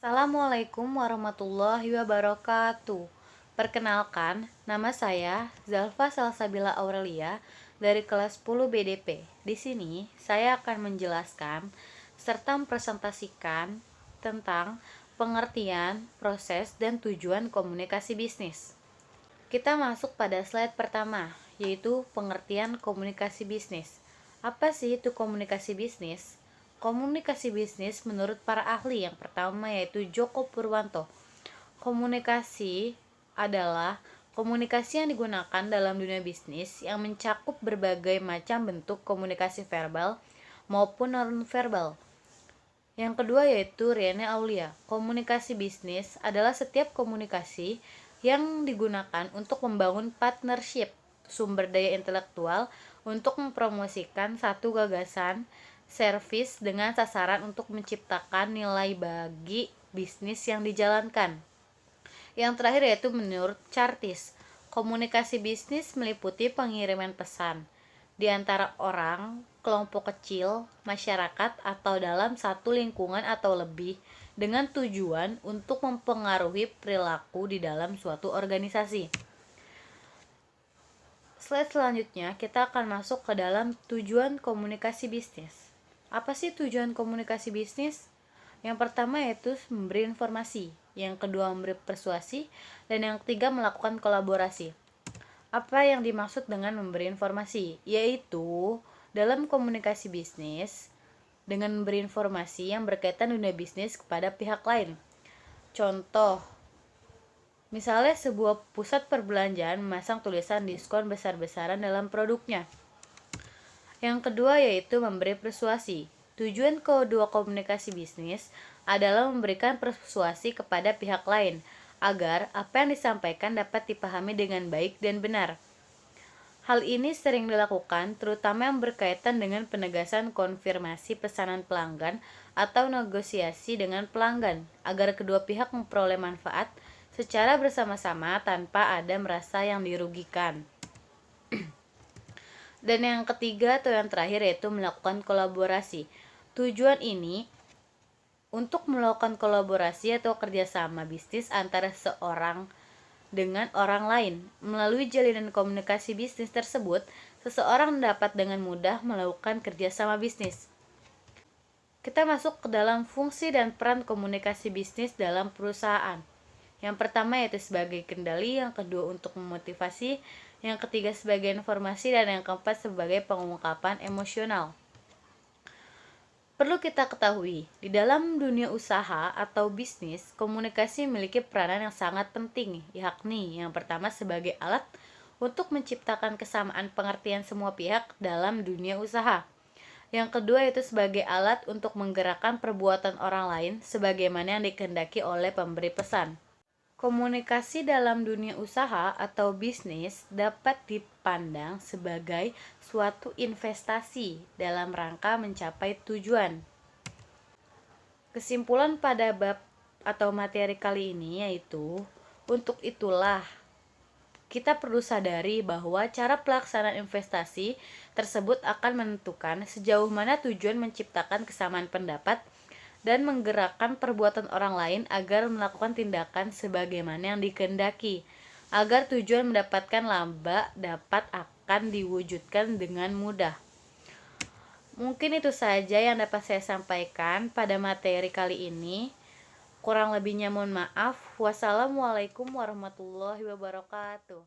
Assalamualaikum warahmatullahi wabarakatuh. Perkenalkan, nama saya Zalfa Salsabila Aurelia dari kelas 10 BDP. Di sini saya akan menjelaskan serta mempresentasikan tentang pengertian, proses, dan tujuan komunikasi bisnis. Kita masuk pada slide pertama, yaitu pengertian komunikasi bisnis. Apa sih itu komunikasi bisnis? Komunikasi bisnis menurut para ahli yang pertama yaitu Joko Purwanto. Komunikasi adalah komunikasi yang digunakan dalam dunia bisnis yang mencakup berbagai macam bentuk komunikasi verbal maupun non-verbal. Yang kedua yaitu Riane Aulia. Komunikasi bisnis adalah setiap komunikasi yang digunakan untuk membangun partnership sumber daya intelektual untuk mempromosikan satu gagasan, servis dengan sasaran untuk menciptakan nilai bagi bisnis yang dijalankan. Yang terakhir yaitu menurut Chartis, komunikasi bisnis meliputi pengiriman pesan di antara orang, kelompok kecil, masyarakat, atau dalam satu lingkungan atau lebih dengan tujuan untuk mempengaruhi perilaku di dalam suatu organisasi. Slide selanjutnya kita akan masuk ke dalam tujuan komunikasi bisnis. Apa sih tujuan komunikasi bisnis? Yang pertama yaitu memberi informasi, yang kedua memberi persuasi, dan yang ketiga melakukan kolaborasi. Apa yang dimaksud dengan memberi informasi? Yaitu dalam komunikasi bisnis dengan memberi informasi yang berkaitan dunia bisnis kepada pihak lain. Contoh, misalnya sebuah pusat perbelanjaan memasang tulisan diskon besar-besaran dalam produknya. Yang kedua yaitu memberi persuasi. Tujuan kedua komunikasi bisnis adalah memberikan persuasi kepada pihak lain agar apa yang disampaikan dapat dipahami dengan baik dan benar. Hal ini sering dilakukan terutama yang berkaitan dengan penegasan konfirmasi pesanan pelanggan atau negosiasi dengan pelanggan agar kedua pihak memperoleh manfaat secara bersama-sama tanpa ada merasa yang dirugikan. Dan yang ketiga atau yang terakhir yaitu melakukan kolaborasi. Tujuan ini untuk melakukan kolaborasi atau kerjasama bisnis antara seorang dengan orang lain. Melalui jalinan komunikasi bisnis tersebut, seseorang dapat dengan mudah melakukan kerjasama bisnis. Kita masuk ke dalam fungsi dan peran komunikasi bisnis dalam perusahaan. Yang pertama yaitu sebagai kendali, yang kedua untuk memotivasi, yang ketiga sebagai informasi, dan yang keempat sebagai pengungkapan emosional. Perlu kita ketahui, di dalam dunia usaha atau bisnis, komunikasi memiliki peranan yang sangat penting, yakni yang pertama sebagai alat untuk menciptakan kesamaan pengertian semua pihak dalam dunia usaha. Yang kedua itu sebagai alat untuk menggerakkan perbuatan orang lain sebagaimana yang dikehendaki oleh pemberi pesan. Komunikasi dalam dunia usaha atau bisnis dapat dipandang sebagai suatu investasi dalam rangka mencapai tujuan. Kesimpulan pada bab atau materi kali ini yaitu, untuk itulah kita perlu sadari bahwa cara pelaksanaan investasi tersebut akan menentukan sejauh mana tujuan menciptakan kesamaan pendapat dan menggerakkan perbuatan orang lain agar melakukan tindakan sebagaimana yang dikehendaki, agar tujuan mendapatkan laba dapat akan diwujudkan dengan mudah. Mungkin itu saja yang dapat saya sampaikan pada materi kali ini. Kurang lebihnya mohon maaf. Wassalamualaikum warahmatullahi wabarakatuh.